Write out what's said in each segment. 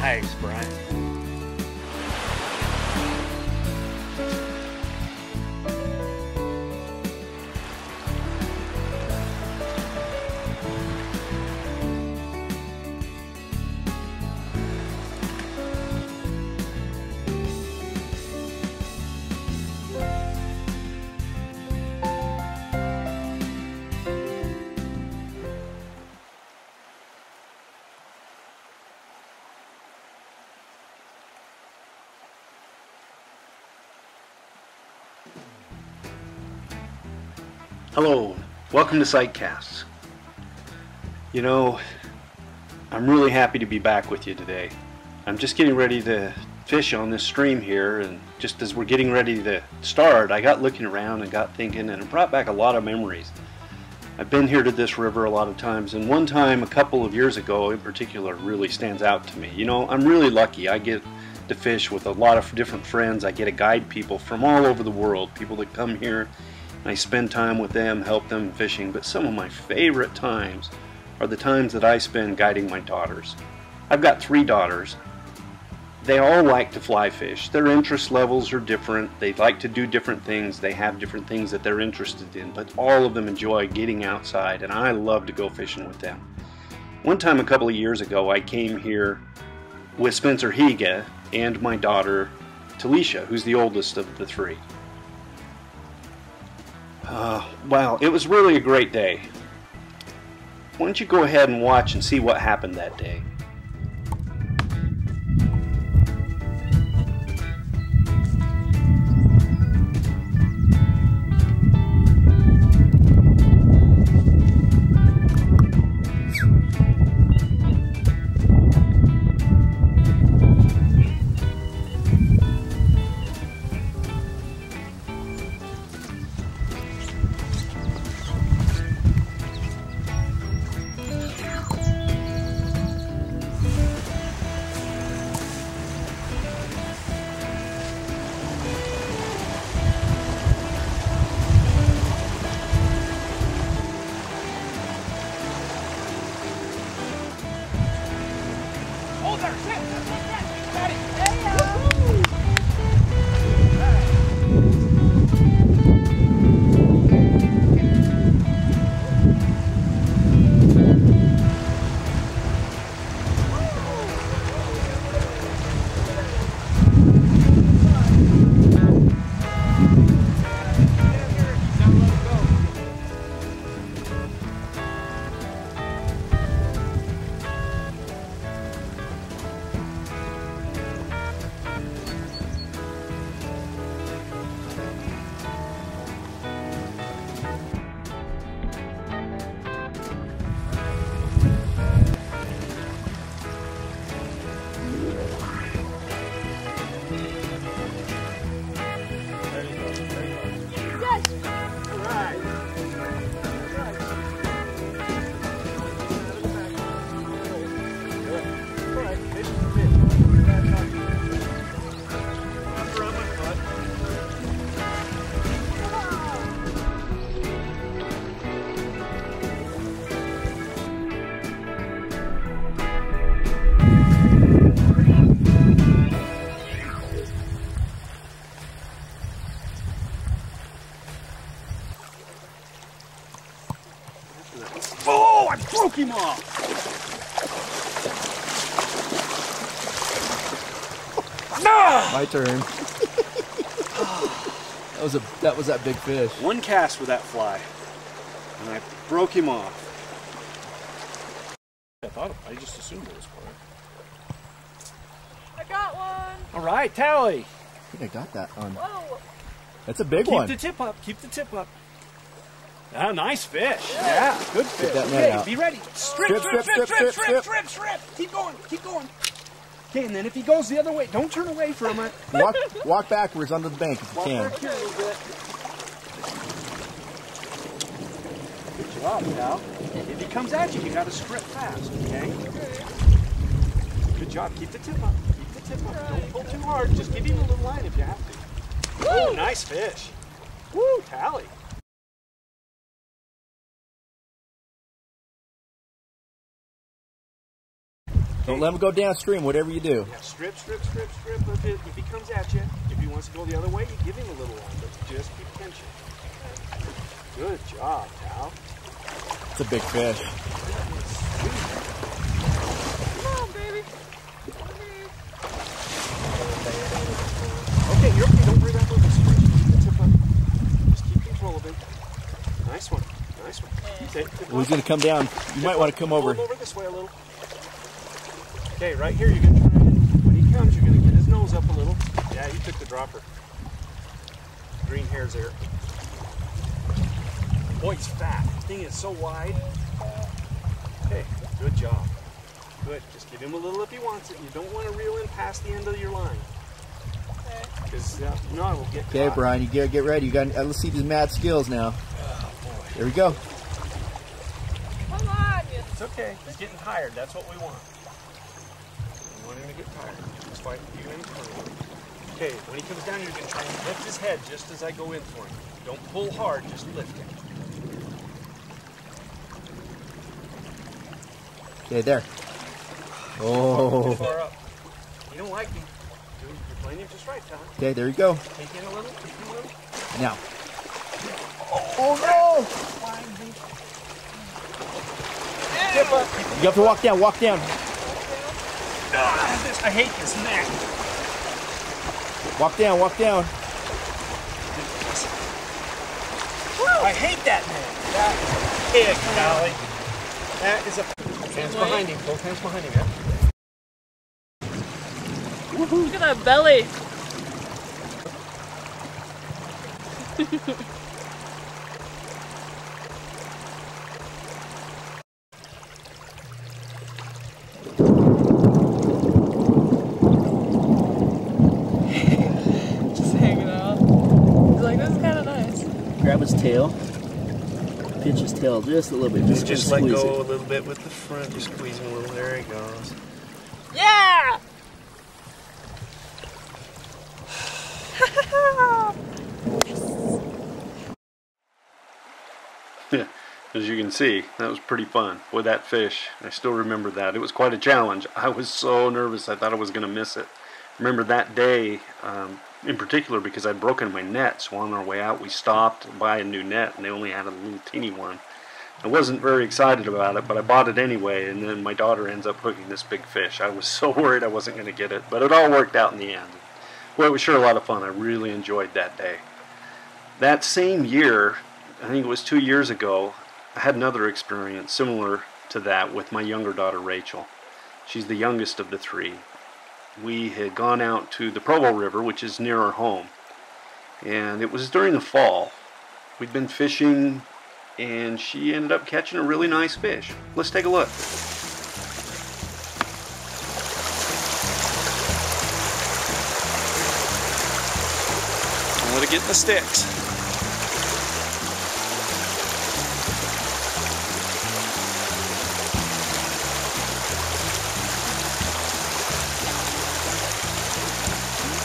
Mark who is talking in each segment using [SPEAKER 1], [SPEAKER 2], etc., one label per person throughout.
[SPEAKER 1] Thanks, Bryan.
[SPEAKER 2] Hello, welcome to Sightcasts. You know, I'm really happy to be back with you today. I'm just getting ready to fish on this stream here, and just as we're getting ready to start, I got looking around and got thinking, and it brought back a lot of memories. I've been here to this river a lot of times, and one time a couple of years ago in particular really stands out to me. You know, I'm really lucky. I get to fish with a lot of different friends. I get to guide people from all over the world, people that come here. I spend time with them, help them fishing, but some of my favorite times are the times that I spend guiding my daughters. I've got 3 daughters. They all like to fly fish. Their interest levels are different. They like to do different things. They have different things that they're interested in, but all of them enjoy getting outside, and I love to go fishing with them. One time a couple of years ago, I came here with Spencer Higa and my daughter Talisha, who's the oldest of the 3. Wow, it was really a great day. Why don't you go ahead and watch and see what happened that day? Oh, I broke him off! No!
[SPEAKER 3] My turn. that was that big fish.
[SPEAKER 2] One cast with that fly, and I broke him off.
[SPEAKER 1] I just assumed it was for it.
[SPEAKER 4] I got one!
[SPEAKER 1] All right, tally.
[SPEAKER 3] I think I got that one.
[SPEAKER 4] Whoa!
[SPEAKER 3] That's a big one.
[SPEAKER 1] Keep the tip up. Keep the tip up. Ah, nice fish. Yeah, good fish.
[SPEAKER 3] Get that net out.
[SPEAKER 1] Be ready. Strip. Keep going. Okay, and then if he goes the other way, don't turn away from it.
[SPEAKER 3] Walk backwards under the bank if you can.
[SPEAKER 1] Walk back here a little bit. Good job, pal. If he comes at you, you got to strip fast, okay? Good job. Keep the tip up. Keep the tip up. Don't pull too hard. Just give him a little line if you have to. Woo! Nice fish. Woo! Tally.
[SPEAKER 3] Don't let him go downstream, whatever you do.
[SPEAKER 1] Yeah, strip. If he comes at you, if he wants to go the other way, you give him a little line, but just keep pinching. Good job, Tal.
[SPEAKER 3] It's a big fish.
[SPEAKER 4] Come on, baby.
[SPEAKER 1] Okay, you're okay. Don't worry about moving so much. Keep the tip up. Just keep control of him. Nice one. Nice one.
[SPEAKER 3] Well, he's going to come down. You might want to come over.
[SPEAKER 1] Pull him over this way a little. Okay, right here, you're going to try and, when he comes, you're going to get his nose up a little. Yeah, he took the dropper. Green hair's there. Boy, he's fat. The thing is so wide. Okay, good job. Good. Just give him a little if he wants it. You don't want to reel in past the end of your line. Because no, it will get
[SPEAKER 3] Okay,
[SPEAKER 1] caught.
[SPEAKER 3] Bryan, you gotta get ready. You got. Let's see these mad skills now.
[SPEAKER 1] Oh, boy.
[SPEAKER 3] There we go.
[SPEAKER 4] Come on.
[SPEAKER 1] It's okay. He's getting tired. That's what we want. We want him to get tired. Just fight you internally. Okay, when he comes down, you're going to try and lift his head just as I go in for him. Don't pull hard, just lift him.
[SPEAKER 3] Okay, there. Oh.
[SPEAKER 1] Far up. You don't like him. You're playing him just right, Tom.
[SPEAKER 3] Okay, there you go.
[SPEAKER 1] Take in a little, take in a little.
[SPEAKER 3] Now.
[SPEAKER 1] Oh no! Tip up.
[SPEAKER 3] You have to walk down. Walk down.
[SPEAKER 1] I hate this neck.
[SPEAKER 3] Walk down. Walk down.
[SPEAKER 1] I hate that neck. That is a pig, Dolly. That is a... Hands behind him. Both hands behind him, yeah?
[SPEAKER 4] Look at that belly. Just hanging out. He's like, this is kind of nice.
[SPEAKER 3] Grab his tail. Pinch his tail just a little bit.
[SPEAKER 1] Just let go a little bit with the front. Just squeeze him a little. There he goes.
[SPEAKER 4] Yeah!
[SPEAKER 2] Yeah, as you can see, that was pretty fun. With that fish, I still remember that. It was quite a challenge. I was so nervous I thought I was going to miss it. Remember that day in particular because I'd broken my net, so on our way out we stopped to buy a new net and they only had a little teeny one. I wasn't very excited about it, but I bought it anyway, and then my daughter ends up hooking this big fish. I was so worried I wasn't going to get it, but it all worked out in the end. Well, it was sure a lot of fun. I really enjoyed that day. That same year, I think it was 2 years ago, I had another experience similar to that with my younger daughter, Rachel. She's the youngest of the three. We had gone out to the Provo River, which is near our home, and it was during the fall. We'd been fishing, and she ended up catching a really nice fish. Let's take a look.
[SPEAKER 1] Let it get in the sticks.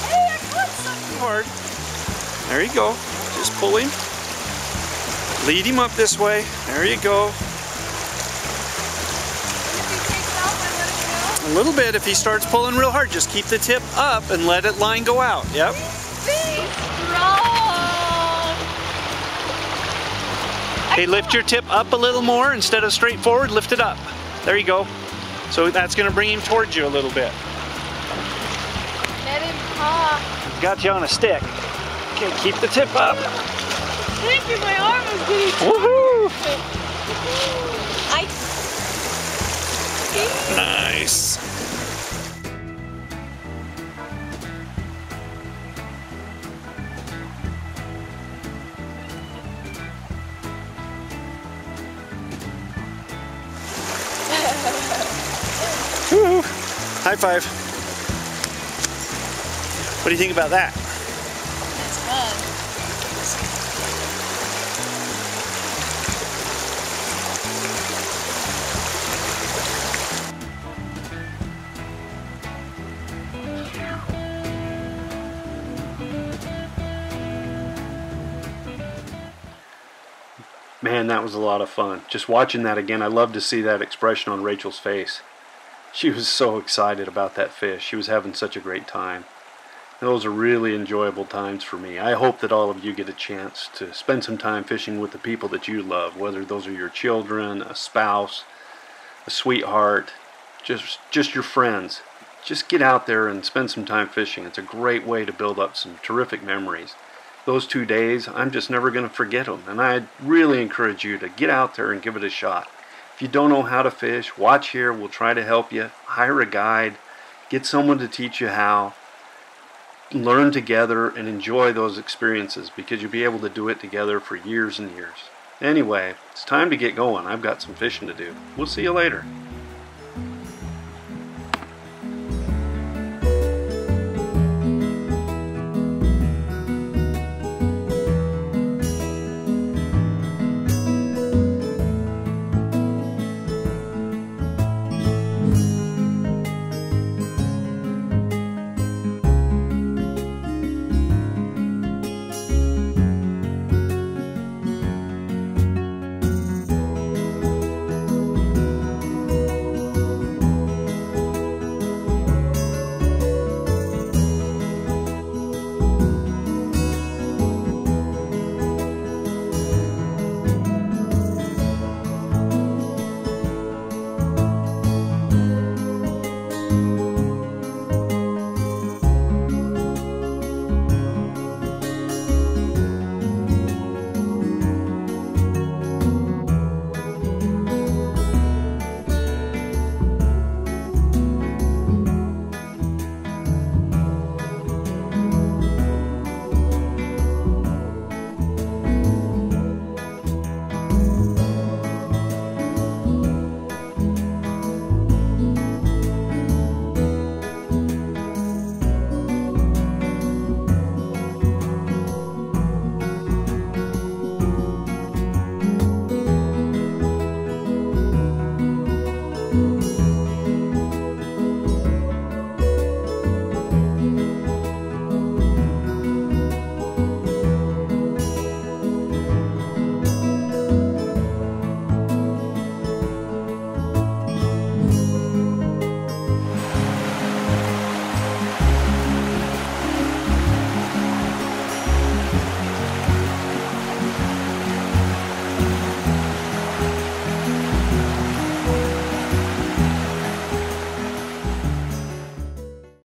[SPEAKER 4] Hey, I caught something.
[SPEAKER 1] Hard. There you go. Just pull him. Lead him up this way. There you go.
[SPEAKER 4] And if he takes off, I let it go.
[SPEAKER 1] A little bit. If he starts pulling real hard, just keep the tip up and let it line go out. Yep.
[SPEAKER 4] Be strong.
[SPEAKER 1] Hey, lift your tip up a little more instead of straight forward. Lift it up. There you go. So that's going to bring him towards you a little bit.
[SPEAKER 4] Let him pop.
[SPEAKER 1] Got you on a stick. Okay, keep the tip up.
[SPEAKER 4] Thank you, my arm is getting
[SPEAKER 1] Woohoo!
[SPEAKER 4] Nice.
[SPEAKER 1] Nice. Woo! High five. What do you think about that?
[SPEAKER 4] That's fun.
[SPEAKER 2] Man, that was a lot of fun. Just watching that again, I love to see that expression on Rachel's face. She was so excited about that fish. She was having such a great time. And those are really enjoyable times for me. I hope that all of you get a chance to spend some time fishing with the people that you love, whether those are your children, a spouse, a sweetheart, just your friends. Just get out there and spend some time fishing. It's a great way to build up some terrific memories. Those 2 days, I'm just never going to forget them. And I really encourage you to get out there and give it a shot. If you don't know how to fish, watch here. We'll try to help you. Hire a guide. Get someone to teach you how. Learn together and enjoy those experiences, because you'll be able to do it together for years and years. Anyway, it's time to get going. I've got some fishing to do. We'll see you later.